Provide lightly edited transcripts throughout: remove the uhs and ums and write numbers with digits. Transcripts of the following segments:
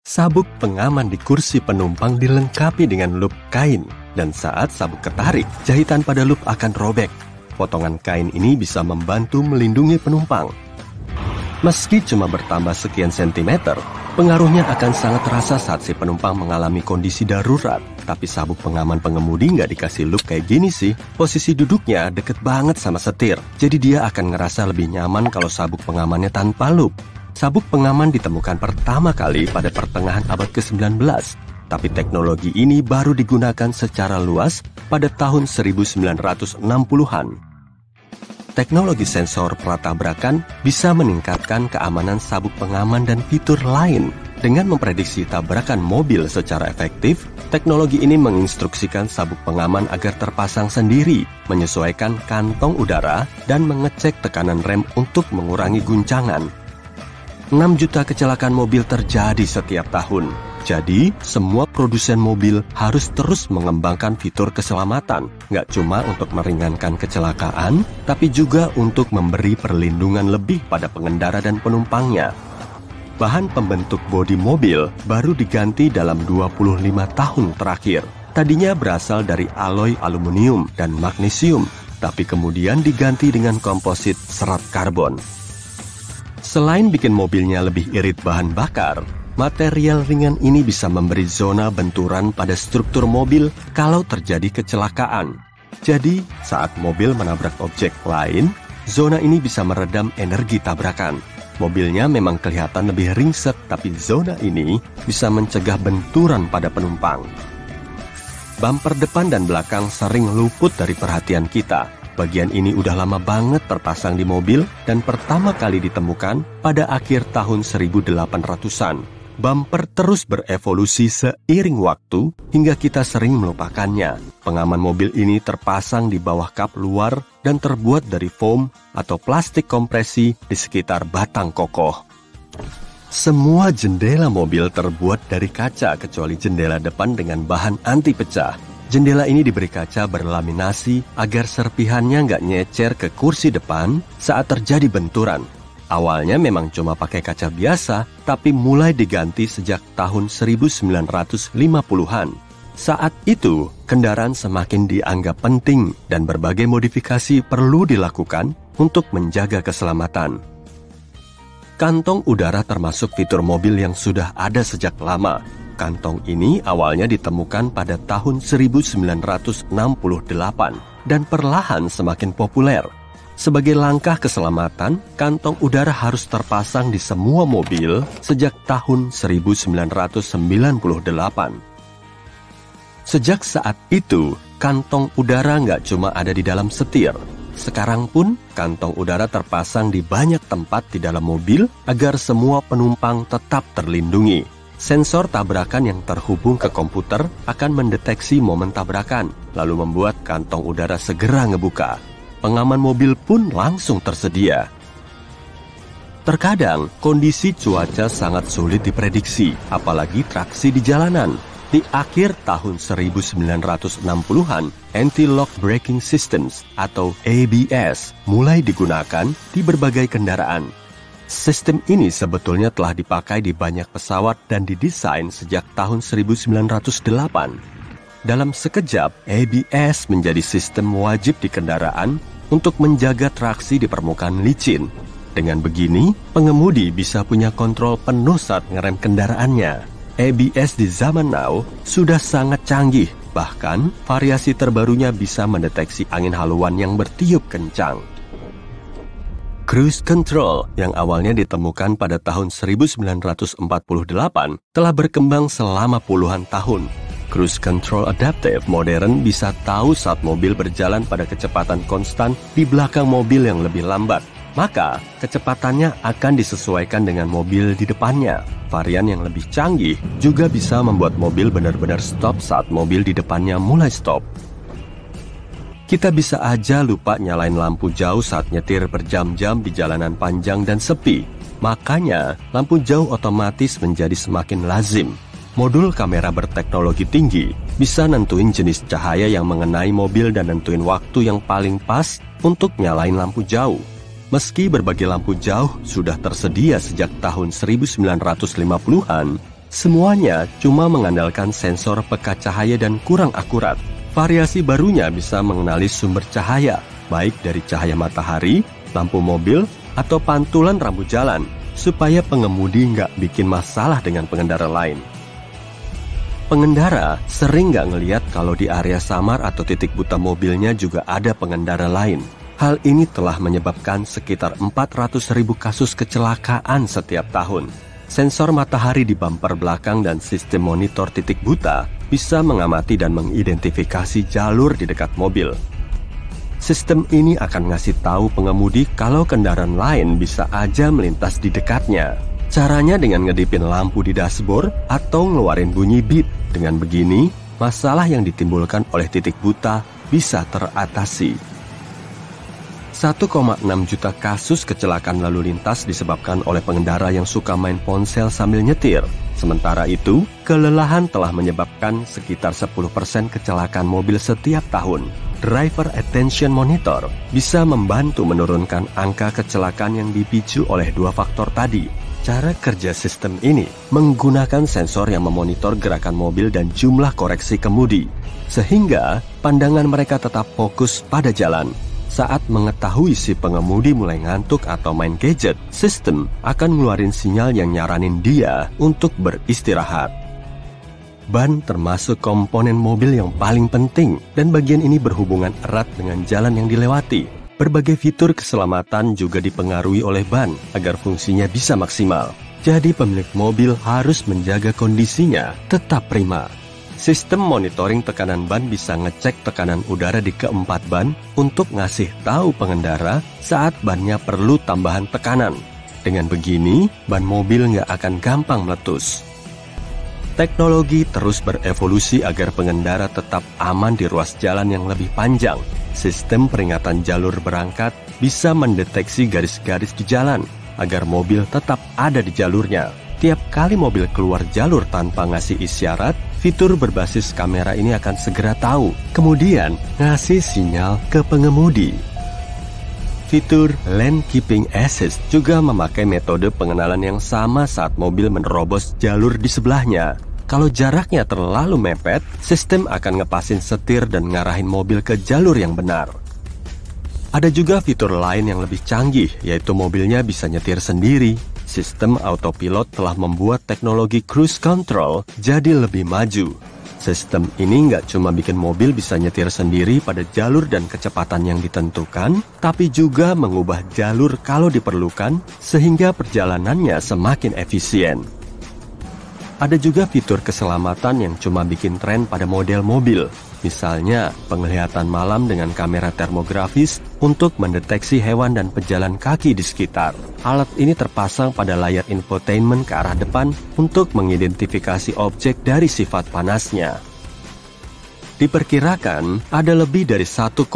Sabuk pengaman di kursi penumpang dilengkapi dengan loop kain, dan saat sabuk ketarik, jahitan pada loop akan robek. Potongan kain ini bisa membantu melindungi penumpang. Meski cuma bertambah sekian sentimeter, pengaruhnya akan sangat terasa saat si penumpang mengalami kondisi darurat. Tapi sabuk pengaman pengemudi nggak dikasih loop kayak gini sih. Posisi duduknya deket banget sama setir, jadi dia akan ngerasa lebih nyaman kalau sabuk pengamannya tanpa loop. Sabuk pengaman ditemukan pertama kali pada pertengahan abad ke-19, tapi teknologi ini baru digunakan secara luas pada tahun 1960-an. Teknologi sensor pratabrakan bisa meningkatkan keamanan sabuk pengaman dan fitur lain. Dengan memprediksi tabrakan mobil secara efektif, teknologi ini menginstruksikan sabuk pengaman agar terpasang sendiri, menyesuaikan kantong udara, dan mengecek tekanan rem untuk mengurangi guncangan. 6 juta kecelakaan mobil terjadi setiap tahun. Jadi, semua produsen mobil harus terus mengembangkan fitur keselamatan. Nggak cuma untuk meringankan kecelakaan, tapi juga untuk memberi perlindungan lebih pada pengendara dan penumpangnya. Bahan pembentuk bodi mobil baru diganti dalam 25 tahun terakhir. Tadinya berasal dari alloy aluminium dan magnesium, tapi kemudian diganti dengan komposit serat karbon. Selain bikin mobilnya lebih irit bahan bakar, material ringan ini bisa memberi zona benturan pada struktur mobil kalau terjadi kecelakaan. Jadi, saat mobil menabrak objek lain, zona ini bisa meredam energi tabrakan. Mobilnya memang kelihatan lebih ringsek, tapi zona ini bisa mencegah benturan pada penumpang. Bumper depan dan belakang sering luput dari perhatian kita. Bagian ini udah lama banget terpasang di mobil dan pertama kali ditemukan pada akhir tahun 1800-an. Bumper terus berevolusi seiring waktu hingga kita sering melupakannya. Pengaman mobil ini terpasang di bawah kap luar dan terbuat dari foam atau plastik kompresi di sekitar batang kokoh. Semua jendela mobil terbuat dari kaca kecuali jendela depan dengan bahan anti pecah. Jendela ini diberi kaca berlaminasi agar serpihannya nggak nyecer ke kursi depan saat terjadi benturan. Awalnya memang cuma pakai kaca biasa, tapi mulai diganti sejak tahun 1950-an. Saat itu, kendaraan semakin dianggap penting dan berbagai modifikasi perlu dilakukan untuk menjaga keselamatan. Kantong udara termasuk fitur mobil yang sudah ada sejak lama. Kantong ini awalnya ditemukan pada tahun 1968 dan perlahan semakin populer. Sebagai langkah keselamatan, kantong udara harus terpasang di semua mobil sejak tahun 1998. Sejak saat itu, kantong udara nggak cuma ada di dalam setir. Sekarang pun, kantong udara terpasang di banyak tempat di dalam mobil agar semua penumpang tetap terlindungi. Sensor tabrakan yang terhubung ke komputer akan mendeteksi momen tabrakan, lalu membuat kantong udara segera ngebuka. Pengaman mobil pun langsung tersedia. Terkadang, kondisi cuaca sangat sulit diprediksi, apalagi traksi di jalanan. Di akhir tahun 1960-an, Anti-Lock Braking Systems atau ABS mulai digunakan di berbagai kendaraan. Sistem ini sebetulnya telah dipakai di banyak pesawat dan didesain sejak tahun 1908. Dalam sekejap, ABS menjadi sistem wajib di kendaraan untuk menjaga traksi di permukaan licin. Dengan begini, pengemudi bisa punya kontrol penuh saat ngerem kendaraannya. ABS di zaman now sudah sangat canggih, bahkan variasi terbarunya bisa mendeteksi angin haluan yang bertiup kencang. Cruise control yang awalnya ditemukan pada tahun 1948 telah berkembang selama puluhan tahun. Cruise control adaptive modern bisa tahu saat mobil berjalan pada kecepatan konstan di belakang mobil yang lebih lambat. Maka, kecepatannya akan disesuaikan dengan mobil di depannya. Varian yang lebih canggih juga bisa membuat mobil benar-benar stop saat mobil di depannya mulai stop. Kita bisa aja lupa nyalain lampu jauh saat nyetir berjam-jam di jalanan panjang dan sepi. Makanya, lampu jauh otomatis menjadi semakin lazim. Modul kamera berteknologi tinggi bisa nentuin jenis cahaya yang mengenai mobil dan nentuin waktu yang paling pas untuk nyalain lampu jauh. Meski berbagai lampu jauh sudah tersedia sejak tahun 1950-an, Semuanya cuma mengandalkan sensor pekat cahaya dan kurang akurat. Variasi barunya bisa mengenali sumber cahaya, baik dari cahaya matahari, lampu mobil, atau pantulan rambu jalan, supaya pengemudi nggak bikin masalah dengan pengendara lain. Pengendara sering nggak ngelihat kalau di area samar atau titik buta mobilnya juga ada pengendara lain. Hal ini telah menyebabkan sekitar 400.000 kasus kecelakaan setiap tahun. Sensor matahari di bumper belakang dan sistem monitor titik buta bisa mengamati dan mengidentifikasi jalur di dekat mobil. Sistem ini akan ngasih tahu pengemudi kalau kendaraan lain bisa aja melintas di dekatnya. Caranya dengan ngedipin lampu di dashboard atau ngeluarin bunyi beep. Dengan begini, masalah yang ditimbulkan oleh titik buta bisa teratasi. 1,6 juta kasus kecelakaan lalu lintas disebabkan oleh pengendara yang suka main ponsel sambil nyetir. Sementara itu, kelelahan telah menyebabkan sekitar 10% kecelakaan mobil setiap tahun. Driver Attention Monitor bisa membantu menurunkan angka kecelakaan yang dipicu oleh dua faktor tadi. Cara kerja sistem ini menggunakan sensor yang memonitor gerakan mobil dan jumlah koreksi kemudi, sehingga pandangan mereka tetap fokus pada jalan. Saat mengetahui si pengemudi mulai ngantuk atau main gadget, sistem akan ngeluarin sinyal yang nyaranin dia untuk beristirahat. Ban termasuk komponen mobil yang paling penting, dan bagian ini berhubungan erat dengan jalan yang dilewati. Berbagai fitur keselamatan juga dipengaruhi oleh ban agar fungsinya bisa maksimal. Jadi pemilik mobil harus menjaga kondisinya tetap prima. Sistem monitoring tekanan ban bisa ngecek tekanan udara di keempat ban untuk ngasih tahu pengendara saat bannya perlu tambahan tekanan. Dengan begini, ban mobil nggak akan gampang meletus. Teknologi terus berevolusi agar pengendara tetap aman di ruas jalan yang lebih panjang. Sistem peringatan jalur berangkat bisa mendeteksi garis-garis di jalan agar mobil tetap ada di jalurnya. Tiap kali mobil keluar jalur tanpa ngasih isyarat, fitur berbasis kamera ini akan segera tahu, kemudian ngasih sinyal ke pengemudi. Fitur Lane Keeping Assist juga memakai metode pengenalan yang sama saat mobil menerobos jalur di sebelahnya. Kalau jaraknya terlalu mepet, sistem akan ngepasin setir dan ngarahin mobil ke jalur yang benar. Ada juga fitur lain yang lebih canggih, yaitu mobilnya bisa nyetir sendiri. Sistem autopilot telah membuat teknologi cruise control jadi lebih maju. Sistem ini nggak cuma bikin mobil bisa nyetir sendiri pada jalur dan kecepatan yang ditentukan, tapi juga mengubah jalur kalau diperlukan sehingga perjalanannya semakin efisien. Ada juga fitur keselamatan yang cuma bikin tren pada model mobil. Misalnya, penglihatan malam dengan kamera termografis untuk mendeteksi hewan dan pejalan kaki di sekitar. Alat ini terpasang pada layar infotainment ke arah depan untuk mengidentifikasi objek dari sifat panasnya. Diperkirakan ada lebih dari 1,4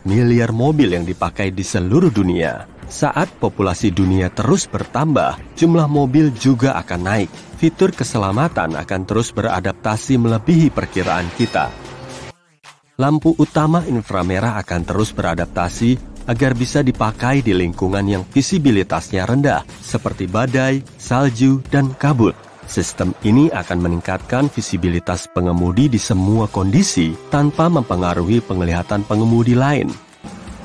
miliar mobil yang dipakai di seluruh dunia. Saat populasi dunia terus bertambah, jumlah mobil juga akan naik. Fitur keselamatan akan terus beradaptasi melebihi perkiraan kita. Lampu utama inframerah akan terus beradaptasi agar bisa dipakai di lingkungan yang visibilitasnya rendah, seperti badai, salju, dan kabut. Sistem ini akan meningkatkan visibilitas pengemudi di semua kondisi tanpa mempengaruhi penglihatan pengemudi lain.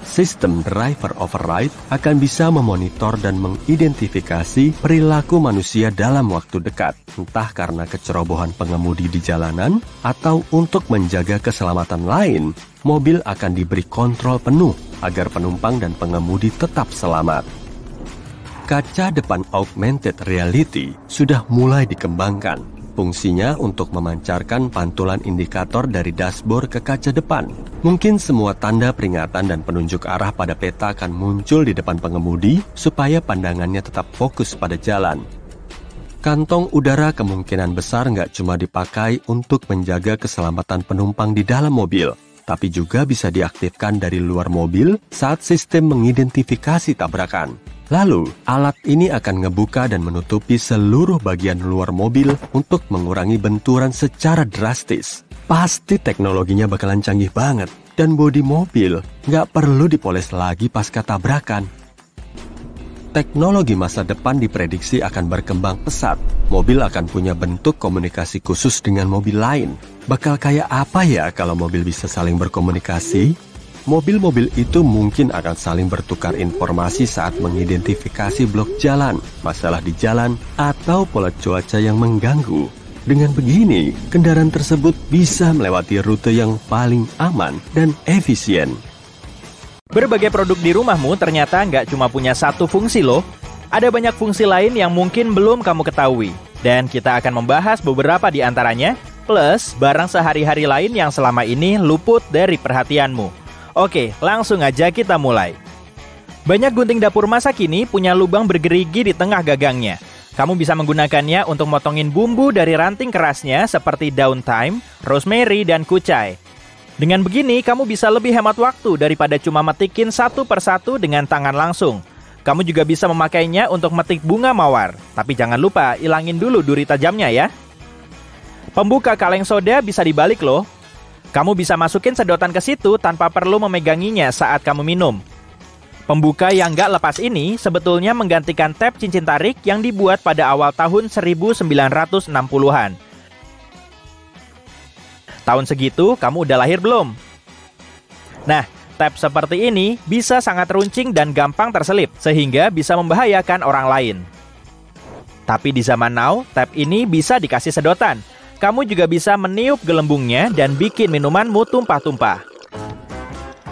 Sistem driver override akan bisa memonitor dan mengidentifikasi perilaku manusia dalam waktu dekat, entah karena kecerobohan pengemudi di jalanan atau untuk menjaga keselamatan lain. Mobil akan diberi kontrol penuh agar penumpang dan pengemudi tetap selamat. Kaca depan augmented reality sudah mulai dikembangkan. Fungsinya untuk memancarkan pantulan indikator dari dashboard ke kaca depan. Mungkin semua tanda peringatan dan penunjuk arah pada peta akan muncul di depan pengemudi supaya pandangannya tetap fokus pada jalan. Kantong udara kemungkinan besar nggak cuma dipakai untuk menjaga keselamatan penumpang di dalam mobil, tapi juga bisa diaktifkan dari luar mobil saat sistem mengidentifikasi tabrakan. Lalu, alat ini akan ngebuka dan menutupi seluruh bagian luar mobil untuk mengurangi benturan secara drastis. Pasti teknologinya bakalan canggih banget, dan bodi mobil nggak perlu dipoles lagi pasca tabrakan. Teknologi masa depan diprediksi akan berkembang pesat. Mobil akan punya bentuk komunikasi khusus dengan mobil lain. Bakal kayak apa ya kalau mobil bisa saling berkomunikasi? Mobil-mobil itu mungkin akan saling bertukar informasi saat mengidentifikasi blok jalan, masalah di jalan, atau pola cuaca yang mengganggu. Dengan begini, kendaraan tersebut bisa melewati rute yang paling aman dan efisien. Berbagai produk di rumahmu ternyata nggak cuma punya satu fungsi loh. Ada banyak fungsi lain yang mungkin belum kamu ketahui. Dan kita akan membahas beberapa di antaranya, plus barang sehari-hari lain yang selama ini luput dari perhatianmu. Oke, langsung aja kita mulai. Banyak gunting dapur masa kini punya lubang bergerigi di tengah gagangnya. Kamu bisa menggunakannya untuk motongin bumbu dari ranting kerasnya seperti daun thyme, rosemary, dan kucai. Dengan begini, kamu bisa lebih hemat waktu daripada cuma metikin satu persatu dengan tangan langsung. Kamu juga bisa memakainya untuk metik bunga mawar. Tapi jangan lupa, ilangin dulu duri tajamnya ya. Pembuka kaleng soda bisa dibalik loh. Kamu bisa masukin sedotan ke situ tanpa perlu memeganginya saat kamu minum. Pembuka yang nggak lepas ini sebetulnya menggantikan tab cincin tarik yang dibuat pada awal tahun 1960-an. Tahun segitu, kamu udah lahir belum? Nah, tab seperti ini bisa sangat runcing dan gampang terselip, sehingga bisa membahayakan orang lain. Tapi di zaman now, tab ini bisa dikasih sedotan. Kamu juga bisa meniup gelembungnya dan bikin minumanmu tumpah-tumpah.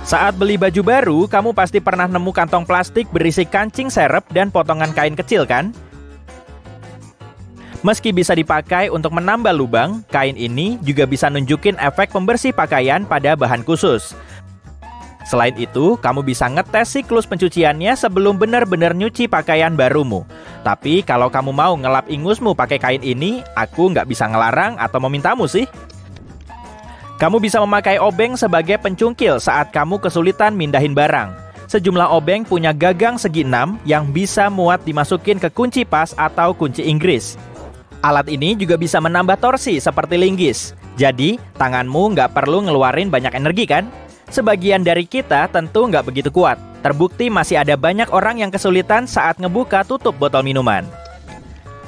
Saat beli baju baru, kamu pasti pernah nemu kantong plastik berisi kancing serep dan potongan kain kecil kan? Meski bisa dipakai untuk menambah lubang, kain ini juga bisa nunjukin efek pembersih pakaian pada bahan khusus. Selain itu, kamu bisa ngetes siklus pencuciannya sebelum benar-benar nyuci pakaian barumu. Tapi kalau kamu mau ngelap ingusmu pakai kain ini, aku nggak bisa ngelarang atau memintamu sih. Kamu bisa memakai obeng sebagai pencungkil saat kamu kesulitan mindahin barang. Sejumlah obeng punya gagang segi 6 yang bisa muat dimasukin ke kunci pas atau kunci Inggris. Alat ini juga bisa menambah torsi seperti linggis. Jadi, tanganmu nggak perlu ngeluarin banyak energi kan? Sebagian dari kita tentu nggak begitu kuat. Terbukti masih ada banyak orang yang kesulitan saat ngebuka tutup botol minuman.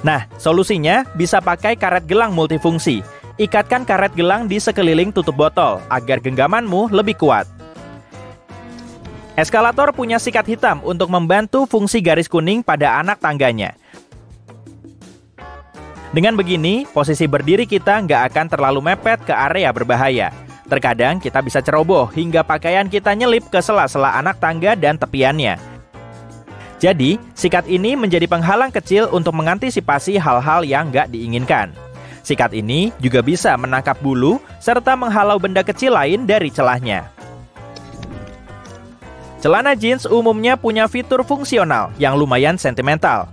Nah, solusinya bisa pakai karet gelang multifungsi. Ikatkan karet gelang di sekeliling tutup botol agar genggamanmu lebih kuat. Eskalator punya sikat hitam untuk membantu fungsi garis kuning pada anak tangganya. Dengan begini, posisi berdiri kita nggak akan terlalu mepet ke area berbahaya. Terkadang kita bisa ceroboh hingga pakaian kita nyelip ke sela-sela anak tangga dan tepiannya. Jadi, sikat ini menjadi penghalang kecil untuk mengantisipasi hal-hal yang nggak diinginkan. Sikat ini juga bisa menangkap bulu serta menghalau benda kecil lain dari celahnya. Celana jeans umumnya punya fitur fungsional yang lumayan sentimental.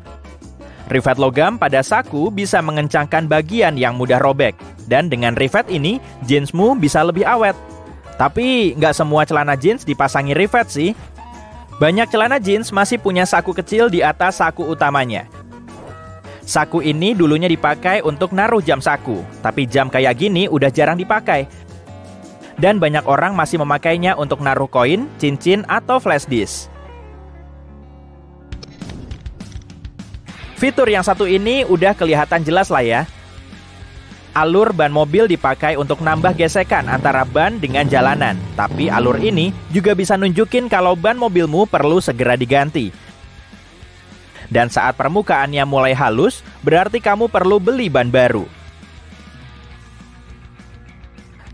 Rivet logam pada saku bisa mengencangkan bagian yang mudah robek. Dan dengan rivet ini, jeansmu bisa lebih awet. Tapi nggak semua celana jeans dipasangi rivet sih. Banyak celana jeans masih punya saku kecil di atas saku utamanya. Saku ini dulunya dipakai untuk naruh jam saku. Tapi jam kayak gini udah jarang dipakai. Dan banyak orang masih memakainya untuk naruh koin, cincin, atau flash disk. Fitur yang satu ini udah kelihatan jelas lah ya. Alur ban mobil dipakai untuk nambah gesekan antara ban dengan jalanan. Tapi alur ini juga bisa nunjukin kalau ban mobilmu perlu segera diganti. Dan saat permukaannya mulai halus, berarti kamu perlu beli ban baru.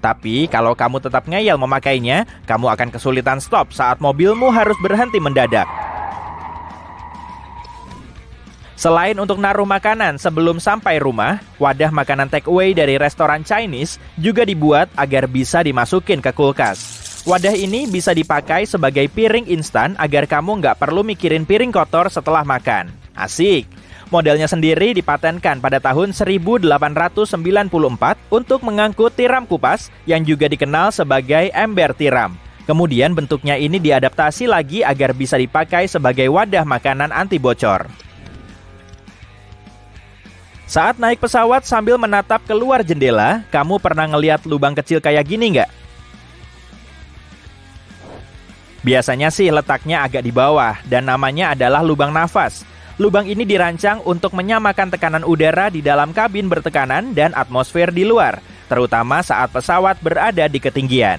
Tapi kalau kamu tetap ngeyel memakainya, kamu akan kesulitan stop saat mobilmu harus berhenti mendadak. Selain untuk naruh makanan sebelum sampai rumah, wadah makanan take away dari restoran Chinese juga dibuat agar bisa dimasukin ke kulkas. Wadah ini bisa dipakai sebagai piring instan agar kamu nggak perlu mikirin piring kotor setelah makan. Asik! Modelnya sendiri dipatenkan pada tahun 1894 untuk mengangkut tiram kupas yang juga dikenal sebagai ember tiram. Kemudian bentuknya ini diadaptasi lagi agar bisa dipakai sebagai wadah makanan anti bocor. Saat naik pesawat sambil menatap keluar jendela, kamu pernah ngeliat lubang kecil kayak gini nggak? Biasanya sih letaknya agak di bawah dan namanya adalah lubang nafas. Lubang ini dirancang untuk menyamakan tekanan udara di dalam kabin bertekanan dan atmosfer di luar, terutama saat pesawat berada di ketinggian.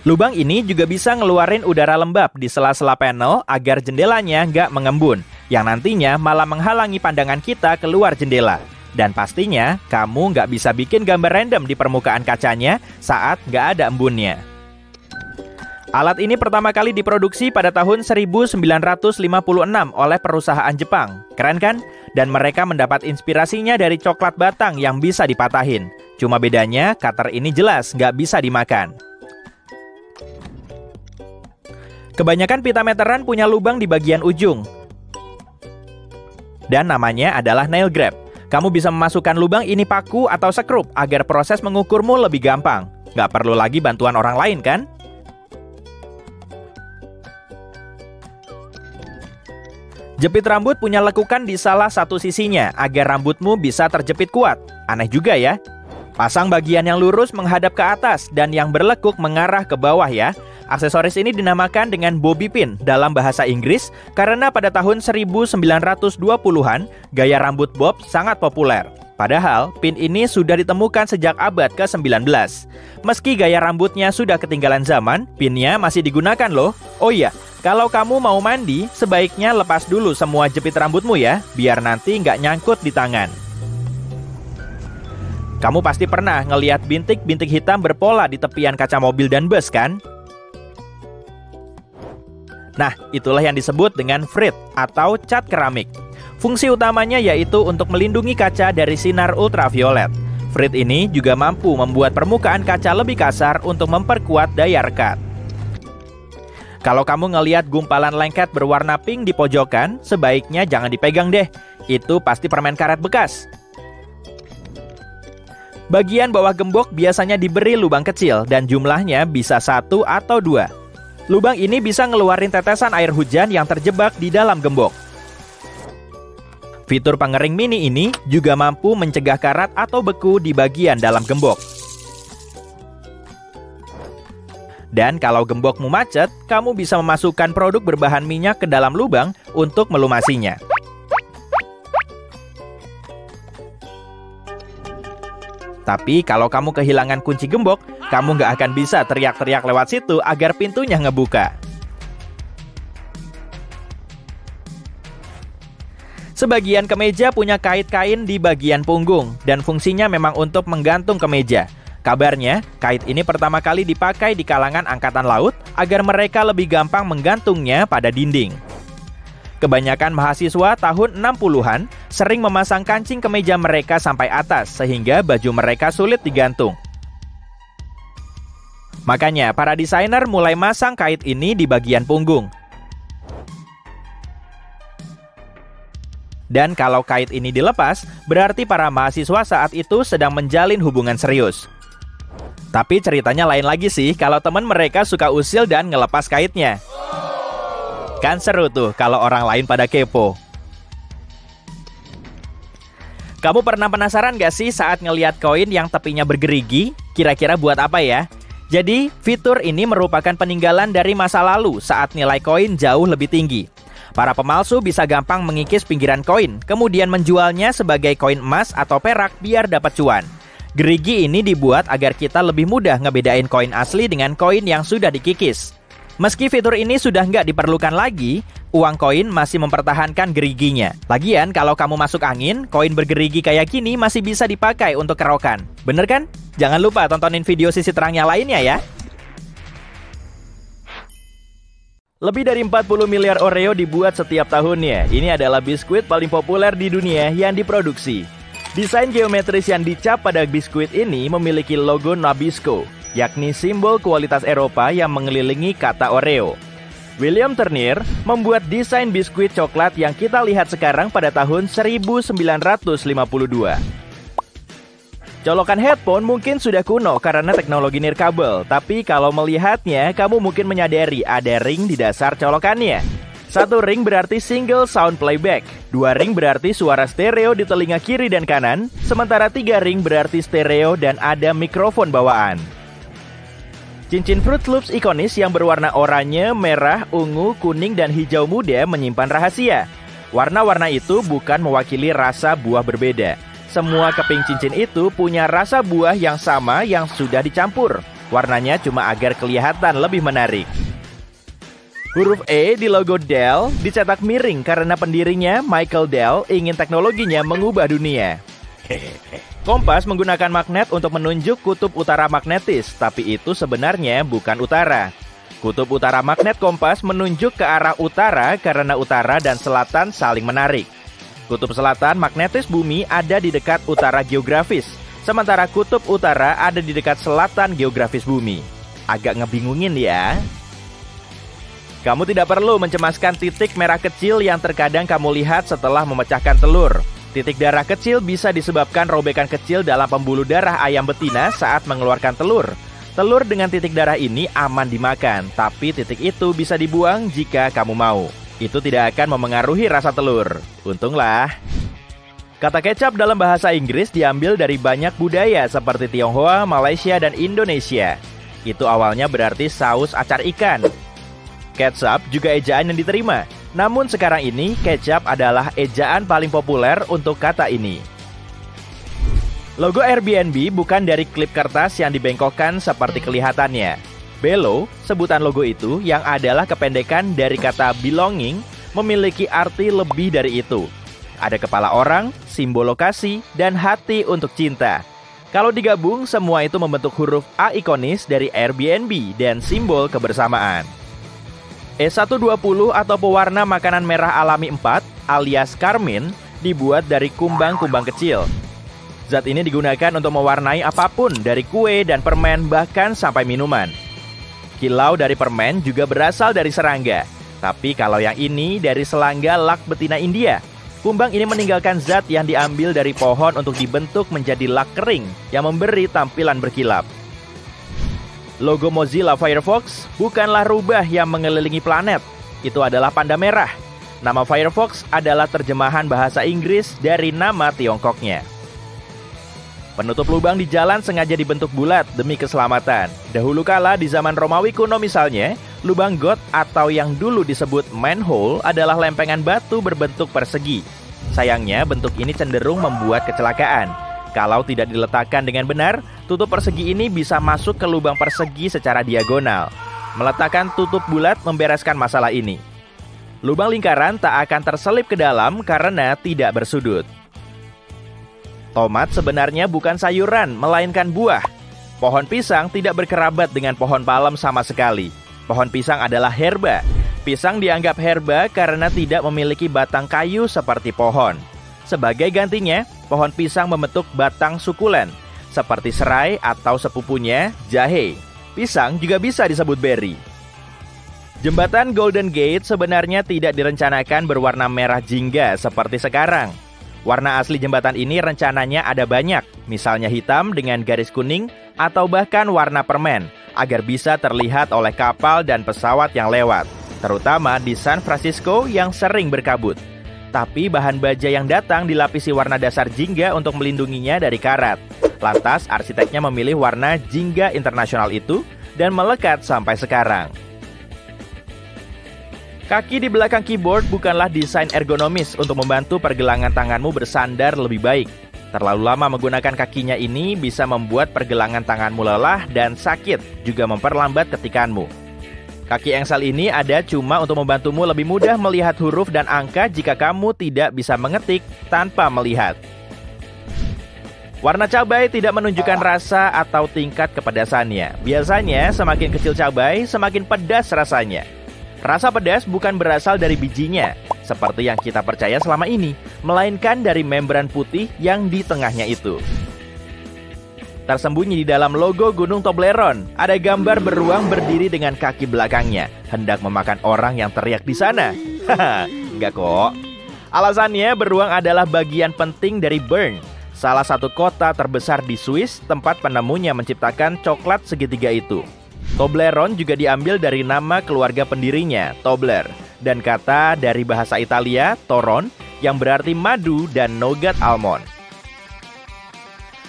Lubang ini juga bisa ngeluarin udara lembab di sela-sela panel agar jendelanya nggak mengembun, yang nantinya malah menghalangi pandangan kita keluar jendela. Dan pastinya, kamu nggak bisa bikin gambar random di permukaan kacanya saat nggak ada embunnya. Alat ini pertama kali diproduksi pada tahun 1956 oleh perusahaan Jepang. Keren kan? Dan mereka mendapat inspirasinya dari coklat batang yang bisa dipatahin. Cuma bedanya, cutter ini jelas nggak bisa dimakan. Kebanyakan pita meteran punya lubang di bagian ujung. Dan namanya adalah nail grab. Kamu bisa memasukkan lubang ini paku atau sekrup agar proses mengukurmu lebih gampang. Nggak perlu lagi bantuan orang lain kan? Jepit rambut punya lekukan di salah satu sisinya agar rambutmu bisa terjepit kuat. Aneh juga ya. Pasang bagian yang lurus menghadap ke atas dan yang berlekuk mengarah ke bawah ya. Aksesoris ini dinamakan dengan bobby pin dalam bahasa Inggris karena pada tahun 1920-an gaya rambut bob sangat populer. Padahal pin ini sudah ditemukan sejak abad ke-19. Meski gaya rambutnya sudah ketinggalan zaman, pinnya masih digunakan loh. Oh iya, kalau kamu mau mandi, sebaiknya lepas dulu semua jepit rambutmu ya, biar nanti nggak nyangkut di tangan. Kamu pasti pernah ngelihat bintik-bintik hitam berpola di tepian kaca mobil dan bus kan? Nah, itulah yang disebut dengan frit atau cat keramik. Fungsi utamanya yaitu untuk melindungi kaca dari sinar ultraviolet. Frit ini juga mampu membuat permukaan kaca lebih kasar untuk memperkuat daya rekat. Kalau kamu ngelihat gumpalan lengket berwarna pink di pojokan, sebaiknya jangan dipegang deh. Itu pasti permen karet bekas. Bagian bawah gembok biasanya diberi lubang kecil dan jumlahnya bisa 1 atau 2. Lubang ini bisa ngeluarin tetesan air hujan yang terjebak di dalam gembok. Fitur pengering mini ini juga mampu mencegah karat atau beku di bagian dalam gembok. Dan kalau gembokmu macet, kamu bisa memasukkan produk berbahan minyak ke dalam lubang untuk melumasinya. Tapi kalau kamu kehilangan kunci gembok, kamu nggak akan bisa teriak-teriak lewat situ agar pintunya ngebuka. Sebagian kemeja punya kait kain di bagian punggung, dan fungsinya memang untuk menggantung kemeja. Kabarnya, kait ini pertama kali dipakai di kalangan angkatan laut agar mereka lebih gampang menggantungnya pada dinding. Kebanyakan mahasiswa tahun 60-an sering memasang kancing kemeja mereka sampai atas sehingga baju mereka sulit digantung. Makanya, para desainer mulai masang kait ini di bagian punggung. Dan kalau kait ini dilepas, berarti para mahasiswa saat itu sedang menjalin hubungan serius. Tapi ceritanya lain lagi sih kalau teman mereka suka usil dan ngelepas kaitnya. Kan seru tuh kalau orang lain pada kepo. Kamu pernah penasaran gak sih saat ngelihat koin yang tepinya bergerigi? Kira-kira buat apa ya? Jadi, fitur ini merupakan peninggalan dari masa lalu saat nilai koin jauh lebih tinggi. Para pemalsu bisa gampang mengikis pinggiran koin, kemudian menjualnya sebagai koin emas atau perak biar dapat cuan. Gerigi ini dibuat agar kita lebih mudah ngebedain koin asli dengan koin yang sudah dikikis. Meski fitur ini sudah nggak diperlukan lagi, uang koin masih mempertahankan geriginya. Lagian, kalau kamu masuk angin, koin bergerigi kayak gini masih bisa dipakai untuk kerokan. Bener kan? Jangan lupa tontonin video sisi terangnya lainnya ya. Lebih dari 40 miliar Oreo dibuat setiap tahunnya. Ini adalah biskuit paling populer di dunia yang diproduksi. Desain geometris yang dicap pada biskuit ini memiliki logo Nabisco, yakni simbol kualitas Eropa yang mengelilingi kata Oreo. William Turner membuat desain biskuit coklat yang kita lihat sekarang pada tahun 1952. Colokan headphone mungkin sudah kuno karena teknologi nirkabel, tapi kalau melihatnya, kamu mungkin menyadari ada ring di dasar colokannya. 1 ring berarti single sound playback, 2 ring berarti suara stereo di telinga kiri dan kanan, sementara 3 ring berarti stereo dan ada mikrofon bawaan. Cincin Fruit Loops ikonis yang berwarna oranye, merah, ungu, kuning, dan hijau muda menyimpan rahasia. Warna-warna itu bukan mewakili rasa buah berbeda. Semua keping cincin itu punya rasa buah yang sama yang sudah dicampur. Warnanya cuma agar kelihatan lebih menarik. Huruf E di logo Dell dicetak miring karena pendirinya, Michael Dell, ingin teknologinya mengubah dunia. Kompas menggunakan magnet untuk menunjuk kutub utara magnetis, tapi itu sebenarnya bukan utara. Kutub utara magnet kompas menunjuk ke arah utara karena utara dan selatan saling menarik. Kutub selatan magnetis bumi ada di dekat utara geografis, sementara kutub utara ada di dekat selatan geografis bumi. Agak ngebingungin ya. Kamu tidak perlu mencemaskan titik merah kecil yang terkadang kamu lihat setelah memecahkan telur. Titik darah kecil bisa disebabkan robekan kecil dalam pembuluh darah ayam betina saat mengeluarkan telur. Telur dengan titik darah ini aman dimakan, tapi titik itu bisa dibuang jika kamu mau. Itu tidak akan memengaruhi rasa telur. Untunglah. Kata kecap dalam bahasa Inggris diambil dari banyak budaya seperti Tionghoa, Malaysia, dan Indonesia. Itu awalnya berarti saus acar ikan. Ketchup juga ejaan yang diterima. Namun sekarang ini, kecap adalah ejaan paling populer untuk kata ini. Logo Airbnb bukan dari klip kertas yang dibengkokkan seperti kelihatannya. Belo, sebutan logo itu yang adalah kependekan dari kata belonging, memiliki arti lebih dari itu. Ada kepala orang, simbol lokasi, dan hati untuk cinta. Kalau digabung, semua itu membentuk huruf A ikonis dari Airbnb dan simbol kebersamaan. E120 atau pewarna makanan merah alami 4 alias karmin dibuat dari kumbang-kumbang kecil. Zat ini digunakan untuk mewarnai apapun dari kue dan permen bahkan sampai minuman. Kilau dari permen juga berasal dari serangga. Tapi kalau yang ini dari selangga lak betina India. Kumbang ini meninggalkan zat yang diambil dari pohon untuk dibentuk menjadi lak kering yang memberi tampilan berkilap. Logo Mozilla Firefox bukanlah rubah yang mengelilingi planet. Itu adalah panda merah. Nama Firefox adalah terjemahan bahasa Inggris dari nama Tiongkoknya. Penutup lubang di jalan sengaja dibentuk bulat demi keselamatan. Dahulu kala di zaman Romawi kuno misalnya, lubang got atau yang dulu disebut manhole adalah lempengan batu berbentuk persegi. Sayangnya bentuk ini cenderung membuat kecelakaan. Kalau tidak diletakkan dengan benar, tutup persegi ini bisa masuk ke lubang persegi secara diagonal. Meletakkan tutup bulat membereskan masalah ini. Lubang lingkaran tak akan terselip ke dalam karena tidak bersudut. Tomat sebenarnya bukan sayuran, melainkan buah. Pohon pisang tidak berkerabat dengan pohon palem sama sekali. Pohon pisang adalah herba. Pisang dianggap herba karena tidak memiliki batang kayu seperti pohon. Sebagai gantinya, pohon pisang membentuk batang sukulen, seperti serai atau sepupunya, jahe. Pisang juga bisa disebut beri. Jembatan Golden Gate sebenarnya tidak direncanakan berwarna merah jingga seperti sekarang. Warna asli jembatan ini rencananya ada banyak, misalnya hitam dengan garis kuning atau bahkan warna permen, agar bisa terlihat oleh kapal dan pesawat yang lewat, terutama di San Francisco yang sering berkabut. Tapi bahan baja yang datang dilapisi warna dasar jingga untuk melindunginya dari karat. Lantas arsiteknya memilih warna jingga internasional itu dan melekat sampai sekarang. Kaki di belakang keyboard bukanlah desain ergonomis untuk membantu pergelangan tanganmu bersandar lebih baik. Terlalu lama menggunakan kakinya ini bisa membuat pergelangan tanganmu lelah dan sakit, juga memperlambat ketikanmu. Kaki engsel ini ada cuma untuk membantumu lebih mudah melihat huruf dan angka jika kamu tidak bisa mengetik tanpa melihat. Warna cabai tidak menunjukkan rasa atau tingkat kepedasannya. Biasanya semakin kecil cabai, semakin pedas rasanya. Rasa pedas bukan berasal dari bijinya, seperti yang kita percaya selama ini, melainkan dari membran putih yang di tengahnya itu. Tersembunyi di dalam logo Gunung Toblerone, ada gambar beruang berdiri dengan kaki belakangnya, hendak memakan orang yang teriak di sana. Haha, enggak kok. Alasannya beruang adalah bagian penting dari Bern, salah satu kota terbesar di Swiss, tempat penemunya menciptakan coklat segitiga itu. Toblerone juga diambil dari nama keluarga pendirinya, Tobler, dan kata dari bahasa Italia, toron, yang berarti madu dan nougat almond.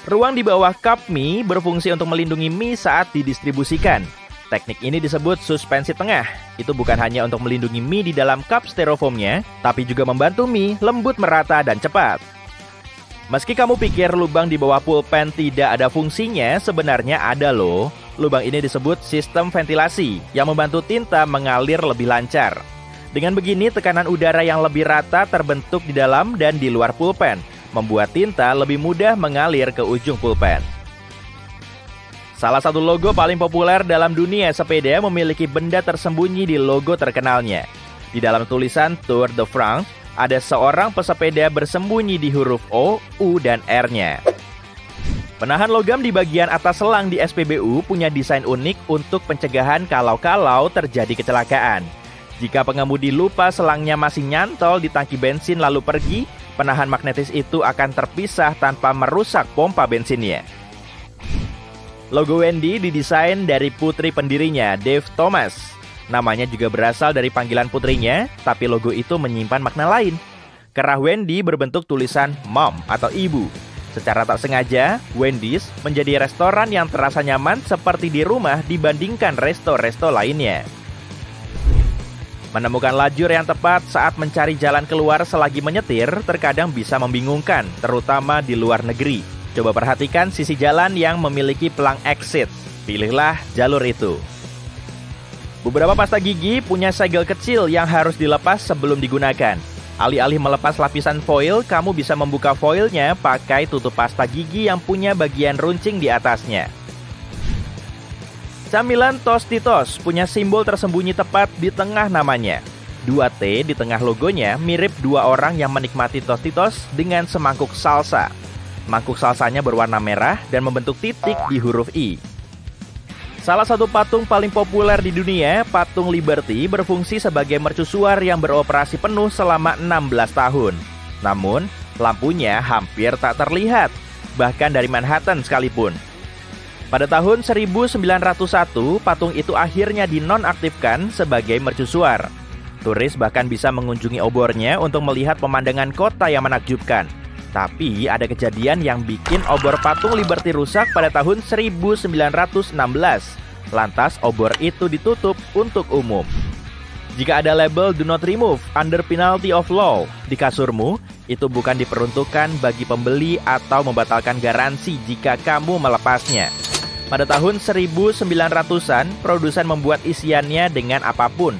Ruang di bawah cup mie berfungsi untuk melindungi mie saat didistribusikan. Teknik ini disebut suspensi tengah. Itu bukan hanya untuk melindungi mie di dalam cup styrofoamnya, tapi juga membantu mie lembut merata dan cepat. Meski kamu pikir lubang di bawah pulpen tidak ada fungsinya, sebenarnya ada loh. Lubang ini disebut sistem ventilasi yang membantu tinta mengalir lebih lancar. Dengan begini, tekanan udara yang lebih rata terbentuk di dalam dan di luar pulpen, membuat tinta lebih mudah mengalir ke ujung pulpen. Salah satu logo paling populer dalam dunia sepeda memiliki benda tersembunyi di logo terkenalnya. Di dalam tulisan Tour de France, ada seorang pesepeda bersembunyi di huruf O, U, dan R-nya. Penahan logam di bagian atas selang di SPBU punya desain unik untuk pencegahan kalau-kalau terjadi kecelakaan. Jika pengemudi lupa selangnya masih nyantol di tangki bensin lalu pergi, penahan magnetis itu akan terpisah tanpa merusak pompa bensinnya. Logo Wendy didesain dari putri pendirinya, Dave Thomas. Namanya juga berasal dari panggilan putrinya, tapi logo itu menyimpan makna lain. Kerah Wendy berbentuk tulisan mom atau ibu. Secara tak sengaja, Wendy's menjadi restoran yang terasa nyaman seperti di rumah dibandingkan resto-resto lainnya. Menemukan lajur yang tepat saat mencari jalan keluar selagi menyetir terkadang bisa membingungkan, terutama di luar negeri. Coba perhatikan sisi jalan yang memiliki pelang exit. Pilihlah jalur itu. Beberapa pasta gigi punya segel kecil yang harus dilepas sebelum digunakan. Alih-alih melepas lapisan foil, kamu bisa membuka foilnya pakai tutup pasta gigi yang punya bagian runcing di atasnya. Camilan Tostitos punya simbol tersembunyi tepat di tengah namanya. 2T di tengah logonya mirip dua orang yang menikmati Tostitos dengan semangkuk salsa. Mangkuk salsanya berwarna merah dan membentuk titik di huruf I. Salah satu patung paling populer di dunia, patung Liberty, berfungsi sebagai mercusuar yang beroperasi penuh selama 16 tahun. Namun, lampunya hampir tak terlihat, bahkan dari Manhattan sekalipun. Pada tahun 1901, patung itu akhirnya dinonaktifkan sebagai mercusuar. Turis bahkan bisa mengunjungi obornya untuk melihat pemandangan kota yang menakjubkan. Tapi ada kejadian yang bikin obor patung Liberty rusak pada tahun 1916. Lantas obor itu ditutup untuk umum. Jika ada label "Do not remove under penalty of law" di kasurmu, itu bukan diperuntukkan bagi pembeli atau membatalkan garansi jika kamu melepasnya. Pada tahun 1900-an, produsen membuat isiannya dengan apapun.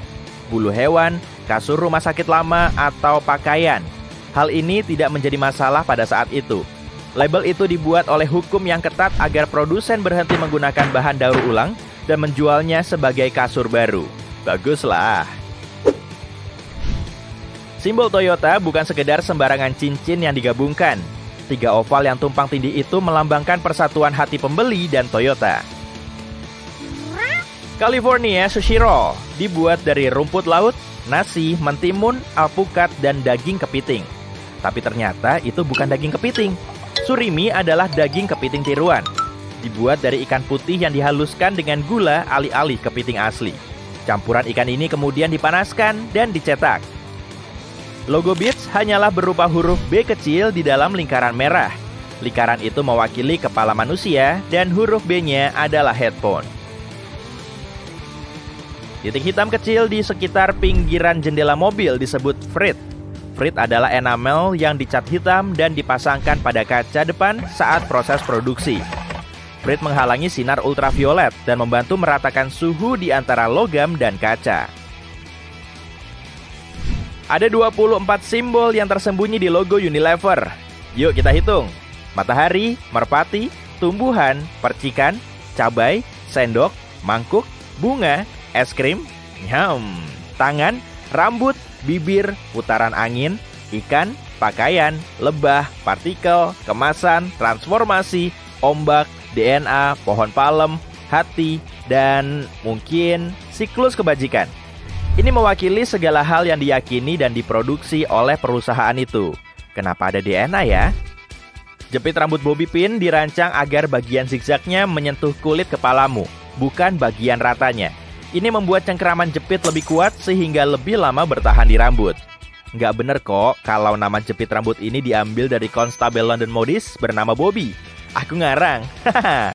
Bulu hewan, kasur rumah sakit lama, atau pakaian. Hal ini tidak menjadi masalah pada saat itu. Label itu dibuat oleh hukum yang ketat agar produsen berhenti menggunakan bahan daur ulang dan menjualnya sebagai kasur baru. Baguslah. Simbol Toyota bukan sekedar sembarangan cincin yang digabungkan. 3 oval yang tumpang tindih itu melambangkan persatuan hati pembeli dan Toyota. California Sushi Roll dibuat dari rumput laut, nasi, mentimun, alpukat, dan daging kepiting. Tapi ternyata itu bukan daging kepiting. Surimi adalah daging kepiting tiruan. Dibuat dari ikan putih yang dihaluskan dengan gula alih-alih kepiting asli. Campuran ikan ini kemudian dipanaskan dan dicetak. Logo Beats hanyalah berupa huruf B kecil di dalam lingkaran merah. Lingkaran itu mewakili kepala manusia dan huruf B-nya adalah headphone. Titik hitam kecil di sekitar pinggiran jendela mobil disebut frit. Frit adalah enamel yang dicat hitam dan dipasangkan pada kaca depan saat proses produksi. Frit menghalangi sinar ultraviolet dan membantu meratakan suhu di antara logam dan kaca. Ada 24 simbol yang tersembunyi di logo Unilever. Yuk kita hitung. Matahari, merpati, tumbuhan, percikan, cabai, sendok, mangkuk, bunga, es krim, tangan, rambut, bibir, putaran angin, ikan, pakaian, lebah, partikel, kemasan, transformasi, ombak, DNA, pohon palem, hati, dan mungkin siklus kebajikan. Ini mewakili segala hal yang diyakini dan diproduksi oleh perusahaan itu. Kenapa ada DNA ya? Jepit rambut bobby pin dirancang agar bagian zigzagnya menyentuh kulit kepalamu, bukan bagian ratanya. Ini membuat cengkeraman jepit lebih kuat sehingga lebih lama bertahan di rambut. Nggak bener kok kalau nama jepit rambut ini diambil dari konstabel London modis bernama Bobby. Aku ngarang.